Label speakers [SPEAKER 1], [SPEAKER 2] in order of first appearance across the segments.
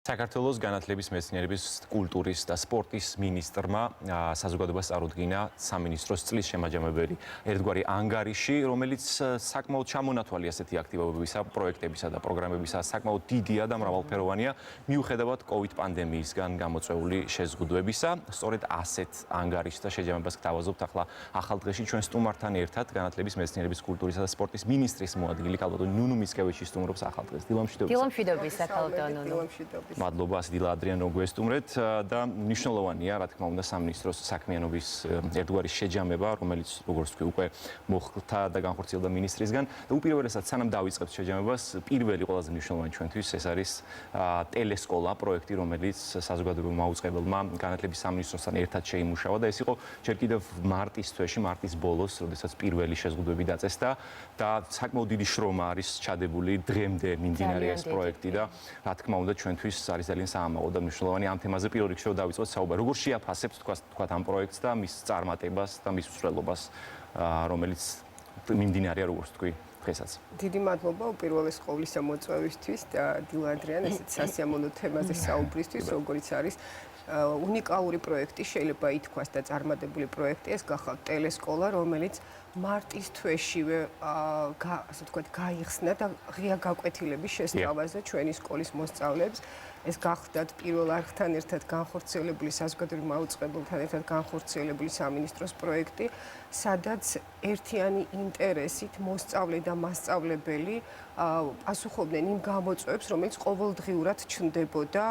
[SPEAKER 1] საქართველოს განათლების მეცნიერების კულტურის და სპორტის მინისტრმა საზოგადოებას წარუდგინა სამინისტროს წლის შემაჯამებელი ერთგვარი ანგარიში, რომელიც საკმაოდ ჩამონათვალი ასეთი აქტივობებისა, პროექტებისა და პროგრამებისა საკმაოდ დიდია და მრავალფეროვანია, მიუხედავად COVID პანდემიისგან გამოწვეული შეზღუდვებისა. სწორედ ასეთ ანგარიშს და შეჯამებას გთავაზობთ ახლა ახალ დღეში ჩვენ სტუმართან ერთად განათლების მეცნიერების კულტურისა და სპორტის მინისტრის მოადგილე ქალბატონი ნუნუ მიცკევიჩი სტუმრობს ახალ დღეს.
[SPEAKER 2] დილამშვიდობისა ქალბატონო ნუნუ.
[SPEAKER 1] მადლობა ასეთი დილადრიან რომ გვესტუმრეთ და მნიშვნელოვანია რა თქმა უნდა სამინისტროს საქმიანობის ერთგვარი შეჯამება, რომელიც როგორც თქვი უკვე მოხდა და განხორციელდა მინისტრისგან და უპირველესად სანამ დავიწყებთ შეჯამებას, პირველი ყველაზე მნიშვნელოვანი ჩვენთვის ეს არის ტელესკოლა პროექტი, რომელიც საზოგადოებრივმა მაუწყებელმა განათლების სამინისტროსთან ერთად შეიმუშავა და ეს იყო ჯერ კიდევ მარტის თვეში, მარტის ბოლოს, როდესაც პირველი შეზღუდვები დაწესდა და საკმაოდ დიდი შრომა არის ჩადებული დღემდე მიმდინარე ეს პროექტი და რა თქმა უნდა ჩვენთვის არის ძალიან საამაყო და მნიშვნელოვანი ამ თემაზე პირველ რიგში დავიწყოთ საუბარი. როგორ შეაფასებთ თქვა ამ პროექტს და მის წარმატებას და მის მსვლელობას, რომელიც მიმდინარეა როგორც თქვი დღესაც.
[SPEAKER 3] დიდი მადლობა უპირველეს ყოვლისა მოწვევისთვის და დილადრიან ესეთ სასიამოვნო თემაზე საუბრისთვის, როგორც არის უნიკალური პროექტი, შეიძლება ითქვას და წარმატებული პროექტი, ეს გახავთ ტელესკოლა, რომელიც მარტის თვეშივე ასე ვთქვათ, გაიხსნა და ღია გაკვეთილების შესწავლაზე ჩვენი სკოლის მოსწავლეებს. ეს გახდათ პირველ არხთან ერთად განხორციელებული საზოგადოებრივ მაუწყებელთან ერთად განხორციელებული სამინისტროს პროექტი, სადაც ერთიანი ინტერესით მოსწავლე და მასწავლებელი პასუხობდნენ იმ გამოწვევებს, რომელიც ყოველდღიურად ჩნდებოდა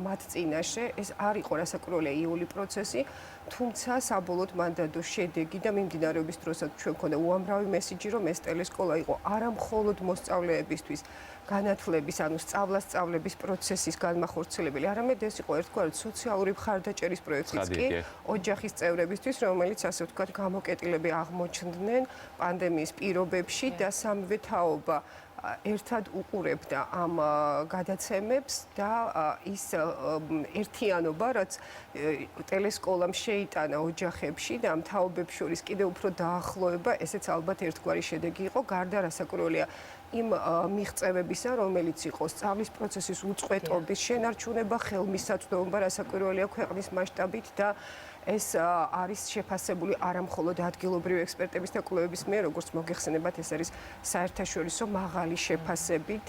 [SPEAKER 3] მათ წინაშე. ეს არ იყო რასაკვირველია პროცესი, თუმცა საბოლოოდ მან დადო შედეგი და მიმდინარეობის დროსაც ჩვენ გქონდა უამრავი მესიჯი, რომ ეს ტელესკოლა იყო არა მხოლოდ მოსწავლეებისთვის განათლების, ანუ სწავლას-სწავლების პროცესის განმახორციელებელი, არამედ ეს იყო ერთგვარი სოციალური მხარდაჭერის პროექტიც კი ოჯახის წევრებისთვის, რომელიც ასე ვთქვათ გამოკეტილები აღმოჩნდნენ პანდემიის პირობებში და სამივე თაობა ერთად უყურებდა ამ გადაცემებს და ის ერთიანობა, რაც ტელესკოლამ შეიტანა ოჯახებში და ამ თაობებს შორის კიდევ უფრო დაახლოება, ესეც ალბათ ერთგვარი შედეგი იყო, გარდა რასაკვირველია იმ მიღწევებისა, რომელიც იყო სწავლის პროცესის უწყვეტობის შენარჩუნება, ხელმისაწვდომობა, რასაკვირველია ქვეყნის მასშტაბით და ეს არის შეფასებული არა მხოლოდ ადგილობრივი ექსპერტების და კვლევების მიერ, როგორც მოგეხსენებათ, ეს არის საერთაშორისო მაღალი შეფასებით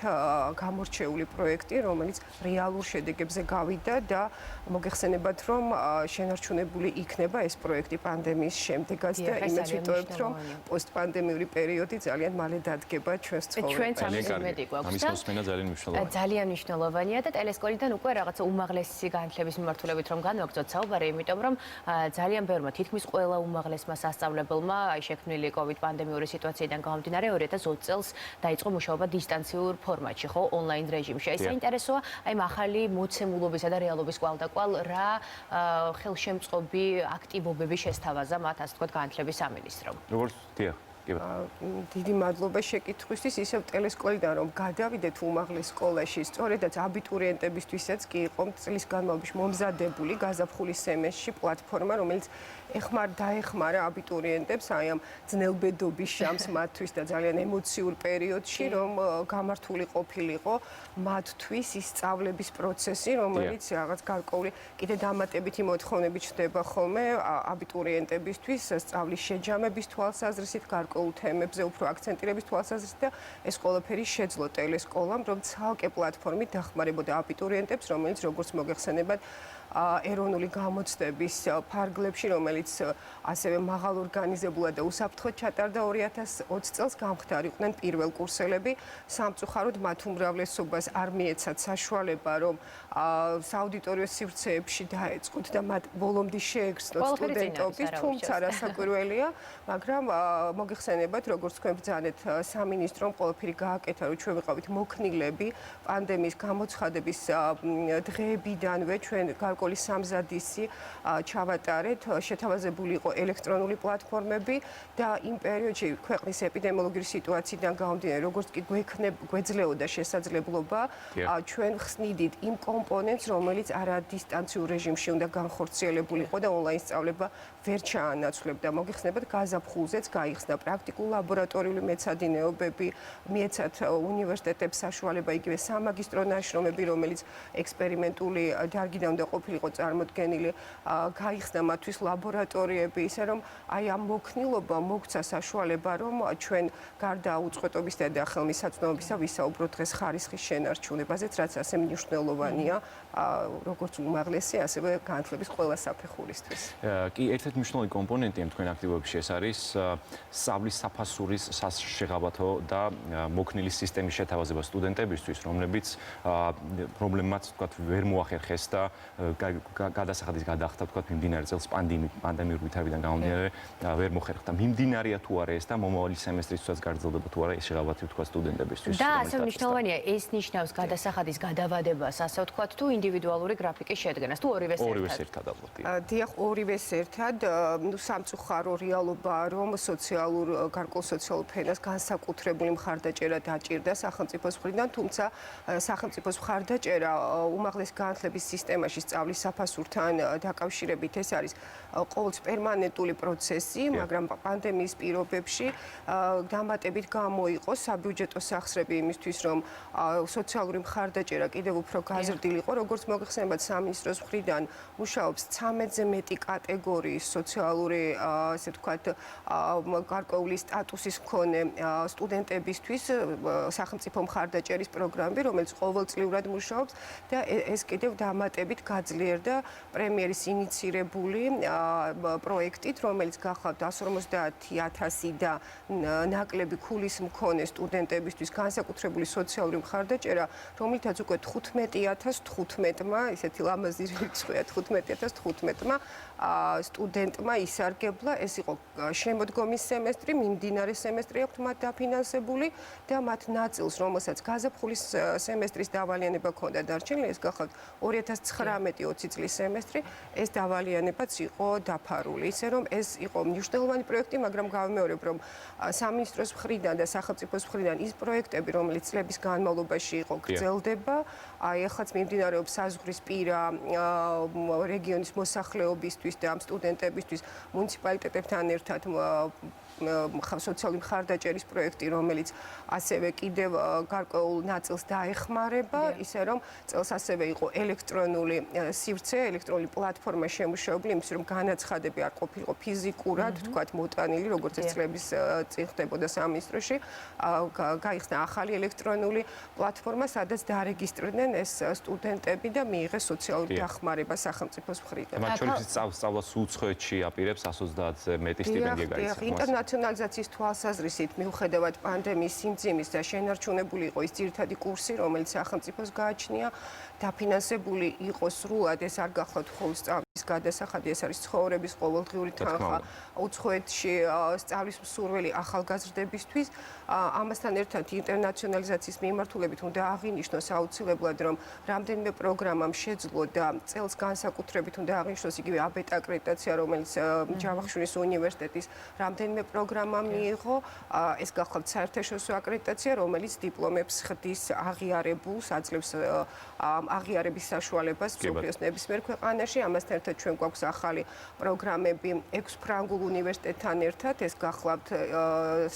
[SPEAKER 3] გამორჩეული პროექტი, რომელიც რეალურ შედეგებზე გავიდა და მოგეხსენებათ, რომ შენარჩუნებული იქნება ეს პროექტი პანდემიის შემდეგაც და იმედს ვიტოვებთ, რომ პოსტპანდემიური პერიოდი ძალიან მალე დადგება ჩვენს ცხოვრებაში.
[SPEAKER 2] ჩვენც ამის იმედი გვაქვს.
[SPEAKER 1] ამის მოსმენა ძალიან მნიშვნელოვანია.
[SPEAKER 2] ძალიან მნიშვნელოვანია და ტელესკოლიდან უკვე რაღაცა უმაღლესი განათლების მიმართულებით რომ განვაგრძოთ საუბარი, იმიტომ რომ ძალიან ბევრმა თითქმის ყველა უმაღლესმა სასწავლებელმა შექმნილი COVID პანდემიური სიტუაციიდან გამომდინარე 2020 წელს დაიწყო მუშაობა დისტანციურ ფორმატში, ხო, ონლაინ რეჟიმში. აი საინტერესოა, აი ახალი მოცემულობისა და რეალობის კვალდაკვალ რა ხელშემწყობი აქტივობები შესთავაზა მათ, ასე ვთქვათ, განათლების სამინისტრომ.
[SPEAKER 1] როგორც დიახ.
[SPEAKER 3] დიდი მადლობა შეკითხვისთვის. ისევ ტელესკოლიდან რომ გადავიდეთ უმაღლეს სკოლაში, სწორედაც აბიტურიენტებისთვისაც კი იყო წლის განმავლობაში მომზადებული გაზაფხულის სემესტრში პლატფორმა, რომელიც დაეხმარა აბიტურიენტებს აი ამ ძნელბედობის შამს მათთვის და ძალიან ემოციურ პერიოდში, რომ გამართული ყოფილიყო მათთვის ის სწავლების პროცესი, რომელიც რაღაც გარკვეული კიდე დამატებითი მოთხოვნებით ჩნდება ხოლმე აბიტურიენტებისთვის სწავლის შეჯამების თვალსაზრისით, გარკვეულ თემებზე უფრო აქცენტირების თვალსაზრისით და ეს ყველაფერი შეძლო ტელესკოლამ, რომ ცალკე პლატფორმით დახმარებოდა აბიტურიენტებს, რომელიც როგორც მოგეხსენებათ ეროვნული გამოცდების ფარგლებში, რომელიც ასევე მაღალ ორგანიზებულად და უსაფრთხოდ ჩატარდა 2020 წელს, გამხდარიყვნენ პირველ კურსელები. სამწუხაროდ მათ უმრავლესობას არ მიეცათ საშუალება, რომ სააუდიტორიო სივრცეებში დაეწყოთ და მათ ბოლომდე შეეგრძნოთ სტუდენტობის, თუმცა რასაკვირველია, მაგრამ მოგეხსენებათ, როგორც თქვენ ბრძანეთ სამინისტრომ ყველაფერი გააკეთა, რომ ჩვენ ვიყავით მოქნილები პანდემიის გამოცხადების დღეებიდანვე ჩვენ გარკვეული სამზადისი ჩავატარეთ, შეთავაზებული იყო ელექტრონული პლატფორმები და იმ პერიოდში ქვეყნის ეპიდემიოლოგიური სიტუაციიდან გამომდინარე, როგორც კი გვეძლეოდა შესაძლებლობა, ჩვენ ხსნიდით იმ კომპონენტს, რომელიც არა დისტანციურ რეჟიმში უნდა განხორციელებულიყო და ონლაინ სწავლება ვერ ჩაანაცვლებდა. მოგეხსენებათ, გაზაფხულზეც გაიხსნა პრაქტიკულ ლაბორატორიული მეცადინეობები, მიეცათ უნივერსიტეტებს საშუალება იგივე სამაგისტრო ნაშრომები, რომელიც ექსპერიმენტული დარგიდან უნდა ყოფილიყო წარმოდგენილი, გაიხსნა მათთვის ლაბორატორიები, ისე რომ აი ამ მოქნილობა მოგცა საშუალება, რომ ჩვენ გარდა უწყვეტობისა და ხელმისაწვდომობისა ვისაუბროთ დღეს ხარისხის შენარჩუნებაზეც, რაც ასე მნიშვნელოვანია, როგორც უმაღლესი, ასევე განათლების ყველა საფეხურისთვის.
[SPEAKER 1] კი, ერთ-ერთი მნიშვნელოვანი კომპონენტია თქვენ აქტივობებში ეს არის სწავლის საფასურის შეღავათო და მოქნილი სისტემის შეთავაზება სტუდენტებისთვის, რომლებიც პრობლემაც თქვათ ვერ მოახერხეს და გადასახადის გადახდა თქვათ მიმდინარე წელს პანდემიურ ვითარებიდან გამომდინარე ვერ მოხერხდა. მიმდინარეა თუ არა ეს და მომავალი სემესტრისთვისაც გაგრძელდება თუ არა ეს შეღავათი თქვათ სტუდენტებისთვის.
[SPEAKER 2] და ასე მნიშვნელოვანია ეს ნიშნავს გადასახადის გადავადებას, ასე ვთქვათ, თუ ინდივიდუალური გრაფიკის შედგენას, თუ ორივეს ერთად.
[SPEAKER 1] ორივეს ერთად ალბათ.
[SPEAKER 3] დიახ, ორივეს ერთად, სამწუხარო რეალობაა, რომ გარკვეულ სოციალურ ფენას განსაკუთრებული მხარდაჭერა დაჭირდა სახელმწიფოს მხრიდან, თუმცა სახელმწიფოს მხარდაჭერა უმაღლესი განათლების სისტემაში სწავლის საფასურთან დაკავშირებით ეს არის ყოველთვის პერმანენტული პროცესი, მაგრამ პანდემიის პირობებში დამატებით გამოიყო საბიუჯეტო სახსრები იმისთვის, რომ სოციალური მხარდაჭერა კიდევ უფრო გაზრდილიყო, როგორც მოგეხსენებათ სამინისტროს მხრიდან მუშაობს 13-ზე მეტი კატეგორიის სოციალური, ასე ვთქვათ, გარკვეული სტატუსის მქონე სტუდენტებისთვის სახელმწიფო მხარდაჭერის პროგრამები, რომელიც ყოველწლიურად მუშაობს და ეს კიდევ დამატებით გაძლიერდა პრემიერის ინიცირებული პროექტით, რომელიც გახლავთ 150,000 და ნაკლები ქულის მქონე სტუდენტებისთვის განსაკუთრებული სოციალური მხარდაჭერა, რომლითაც უკვე 15,015-მა, ისეთი ლამაზი რიცხვია 15,015-მა სტუდენტმა ისარგებლა, ეს იყო შემოდგომის სემესტრი, მიმდინარე სემესტრი აქვთ მათ დაფინანსებული და მათ ნაწილს, რომელსაც გაზაფხულის სემესტრის დავალიანება ჰქონდა დარჩენილი, ეს გახლავთ 2019-20 წლის სემესტრი, ეს დავალიანებაც იყო დაფარული. ისე რომ ეს იყო მნიშვნელოვანი პროექტი, მაგრამ გავიმეორებ, რომ სამინისტროს მხრიდან და სახელმწიფოს მხრიდან ის პროექტები, რომელიც წლების განმავლობაში იყო, გრძელდება. აი, ახაც მიმდინარეობს საზღვრისპირა რეგიონის მოსახლეობისთვის და ამ სტუდენტებისთვის მუნიციპალიტეტებთან ერთად სოციალური მხარდაჭერის პროექტი, რომელიც ასევე კიდევ გარკვეულ ნაწილს დაეხმარება, ისე რომ წელს ასევე იყო ელექტრონული სივრცე, ელექტრონული პლატფორმა შემუშავებული, იმის რომ განაცხადები არ ყოფილიყო ფიზიკურად, თქვათ, მოტანილი, როგორც ეს წლების წინ ხდებოდა სამინისტროში, გაიხსნა ახალი ელექტრონული პლატფორმა, სადაც დარეგისტრირდნენ ეს სტუდენტები და მიიღეს სოციალური დახმარება სახელმწიფოს მხრიდან.
[SPEAKER 1] მათ შორის სწავლას უცხოეთში აპირებს 130-ზე მეტი სტიპენდია გაიცემა.
[SPEAKER 3] ინტერნაციონალიზაციის თვალსაზრისით, მიუხედავად პანდემიის სიმძიმის და შენარჩუნებული იყო ის ძირითადი კურსი, რომელიც სახელმწიფოს გააჩნია, დაფინანსებული იყო სრულად, ეს არ გახლავთ მხოლოდ სწავლის გადასახადი, ეს არის ცხოვრების ყოველდღიური თანხა უცხოეთში სწავლის მსურველი ახალგაზრდებისთვის. ამასთან ერთად ინტერნაციონალიზაციის მიმართულებით უნდა აღინიშნოს აუცილებლად, რომ რამდენიმე პროგრამამ შეძლო და წელს განსაკუთრებით უნდა აღინიშნოს იგივე აბეტ აკრედიტაცია, რომელიც ჯავახიშვილის უნივერსიტეტის რამდენიმე პროგრამა მიიღო, ეს გახლავთ საერთაშორისო აკრედიტაცია, რომელიც დიპლომებს ხდის აღიარებულს, აძლევს აღიარების საშუალებას მსოფლიოს ნებისმიერ ქვეყანაში. ამასთან ერთად ჩვენ გვაქვს ახალი პროგრამები 6 ფრანგულ უნივერსიტეტთან ერთად, ეს გახლავთ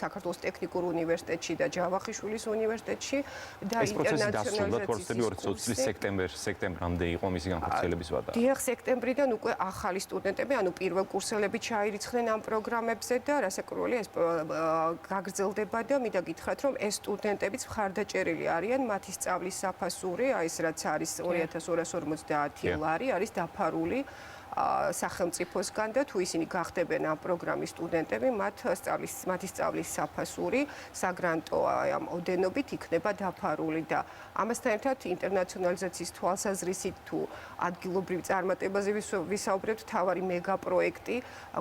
[SPEAKER 3] საქართველოს ტექნიკურ უნივერსიტეტში და ჯავახიშვილის უნივერსიტეტში და
[SPEAKER 1] ინტერნაციონალიზაციის სექტემბრამდე იყო მისი განხორციელების ვადა.
[SPEAKER 3] დიახ, სექტემბრიდან უკვე ახალი სტუდენტები, ანუ პირველ კურსელები ჩაირიცხნენ ამ პროგრამებზე და რასაკვირველია ეს გაგრძელდება და მინდა გითხრათ, რომ ეს სტუდენტებიც მხარდაჭერილი არიან, მათი სწავლის საფასური, აი ეს რაც არის 2250 ლარი, არის დაფარული სახელმწიფოსგან და თუ ისინი გახდებენ ამ პროგრამის სტუდენტები, მათი სწავლის საფასური საგრანტო ამ ოდენობით იქნება დაფარული და ამასთან ერთად ინტერნაციონალიზაციის თვალსაზრისით თუ ადგილობრივ წარმატებაზე ვისაუბრებთ, თავარი მეგა პროექტი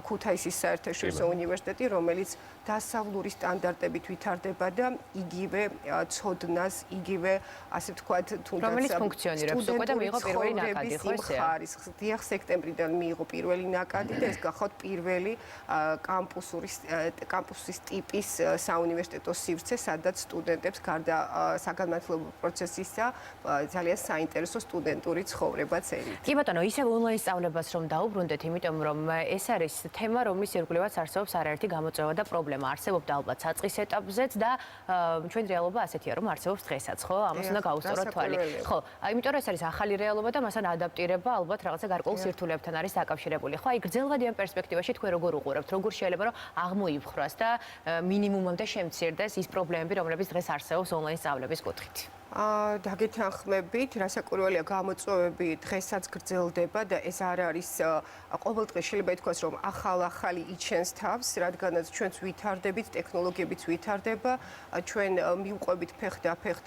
[SPEAKER 3] ქუთაისის საერთაშორისო უნივერსიტეტი, რომელიც დასავლური სტანდარტებით ვითარდება და იგივე ცოდნას, იგივე ასე ვთქვათ, თუნდაც
[SPEAKER 2] რომელიც ფუნქციონირებს უკვე და მიიღო პირველი ნაკადი, ხო ესეა?
[SPEAKER 3] დიახ, სექტემბრის დეკემბრიდან მიიღო პირველი ნაკადი და ეს გახავთ პირველი კამპუსის ტიპის საუნივერსიტეტო სივრცე, სადაც სტუდენტებს გარდა საგანმანათლებლო პროცესისა ძალიან საინტერესო სტუდენტური ცხოვრებაც ერით.
[SPEAKER 2] კი ბატონო, ისევ ონლაინ სწავლებას რომ დაუბრუნდეთ, იმიტომ რომ ეს არის თემა, რომლის ირგვლივაც არსებობს არაერთი გამოწვევა და პრობლემა. არსებობდა ალბათ საწყის ეტაპზეც და ჩვენ რეალობა ასეთია, რომ არსებობს დღესაც, ხო? ამას უნდა გაუსწოროთ თვალი. ხო, იმიტომ რომ ეს არის ახალი რეალობა და მასთან ადაპტირება ალბათ რაღაცა გარკვეულ სირთულეებთან არის დაკავშირებული. ხო, აი გრძელვადიან პერსპექტივაში თქვენ როგორ უყურებთ, როგორ შეიძლება რომ აღმოიფხრას და მინიმუმამდე შემცირდეს ის პრობლემები, რომლებიც დღეს არსებობს ონლაინ სწავლების კუთხით.
[SPEAKER 3] დაგეთანხმებით, რასაკვირველია გამოწვევები დღესაც გრძელდება და ეს არ არის ყოველდღე შეიძლება ითქვას, რომ ახალი იჩენს თავს, რადგანაც ჩვენც ვითარდებით, ტექნოლოგიებიც ვითარდება, ჩვენ მივყვებით ფეხ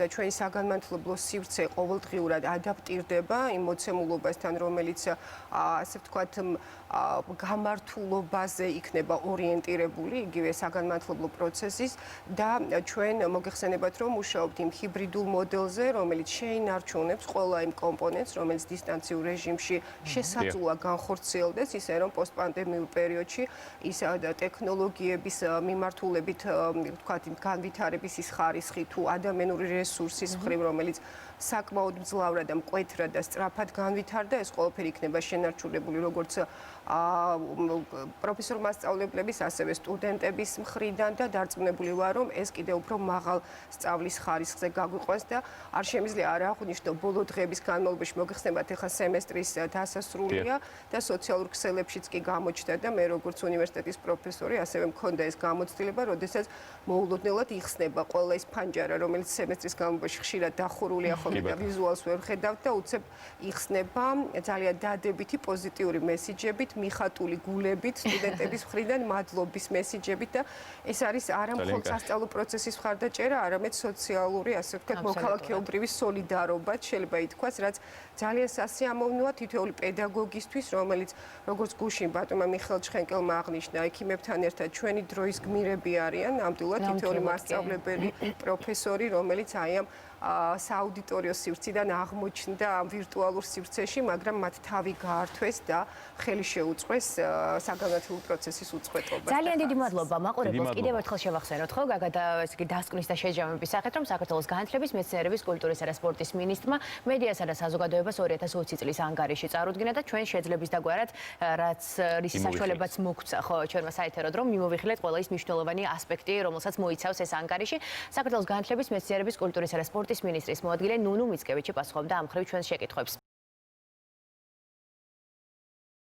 [SPEAKER 3] და ჩვენი საგანმანათლებლო სივრცე ყოველდღიურად ადაპტირდება იმ მოცემულობასთან, რომელიც ასე ვთქვათ, გამართულობაზე იქნება ორიენტირებული, იგივე საგანმანათლებლო პროცესის და ჩვენ მოგეხსენებათ, რომ მუშაობთ იმ ჰიბრიდულ მოდელზე, რომელიც შეინარჩუნებს ყველა იმ კომპონენტს, რომელიც დისტანციურ რეჟიმში შესაძლოა განხორციელდეს, ისე რომ პოსტპანდემიურ პერიოდში ის ტექნოლოგიების მიმართულებით, ვთქვათ, განვითარების ის ხარისხი თუ ადამიანური რესურსის მხრივ, რომელიც საკმაოდ მძლავრად და მკვეთრად და სწრაფად განვითარდა, ეს ყველაფერი იქნება შენარჩუნებული როგორც პროფესორ მასწავლებლების, ასევე სტუდენტების მხრიდან და დარწმუნებული ვარ, რომ ეს კიდევ უფრო მაღალ სწავლის ხარისხზე გაგვიყვანს და არ შემიძლია არ აღვნიშნო ბოლო დღეების განმავლობაში მოგეხსენებათ, ახლა სემესტრის დასასრულია და სოციალურ ქსელებშიც კი გამოჩნდა და მე როგორც უნივერსიტეტის პროფესორი, ასევე მქონდა ეს გამოცდილება, როდესაც მოულოდნელად იხსნება ყველა ის ფანჯარა, რომელიც სემესტრის განმავლობაში ხშირად დახურულია ხოლმე და ვიზუალს ვერ ხედავთ და უცებ იხსნება ძალიან დადებითი პოზიტიური მესიჯებით, მიხატული გულებით, სტუდენტების მხრიდან მადლობის მესიჯებით და ეს არის არა მხოლოდ სასწავლო პროცესის მხარდაჭერა, არამედ სოციალური, ასე ვთქვათ, მოქალაქეობრივი სოლიდარობაც შეიძლება ითქვას, რაც ძალიან სასიამოვნოა თითოეული პედაგოგისთვის, რომელიც როგორც გუშინ ბატონმა მიხეილ ჩხენკელმა აღნიშნა, ექიმებთან ერთად ჩვენი დროის გმირები არიან, ნამდვილად თითოეული მასწავლებელი, პროფესორი, რომელიც აი ამ სააუდიტორიო სივრციდან აღმოჩნდა ამ ვირტუალურ სივრცეში, მაგრამ მათ თავი გაართვეს და ხელი შეუწყეს საგანმანათლებლო პროცესის უწყვეტობას.
[SPEAKER 2] ძალიან დიდი მადლობა მაყურებელს. კიდევ ერთხელ შევახსენოთ, ხო, ესე იგი დასკვნის და შეჯამების სახით, რომ საქართველოს განათლების, მეცნიერების, კულტურისა და სპორტის მინისტრმა მედიასა და საზოგადოებას 2020 წლის ანგარიში წარუდგინა და ჩვენ შეძლების დაგვარად, რაც რისი საშუალებაც მოგვცა, ხო, ჩვენმა საეთეროდ, რომ მიმოვიხილეთ ყველა ის მნიშვნელოვანი ასპექტი, რომელსაც მოიცავს ეს ანგარიში. საქართველოს განათლების, მეცნიერების, კულტურისა და სპორტის მინისტრის მოადგილე ნუნუ მიცკევიჩი პასუხობდა ამ მხრივ ჩვენს შეკითხვებს.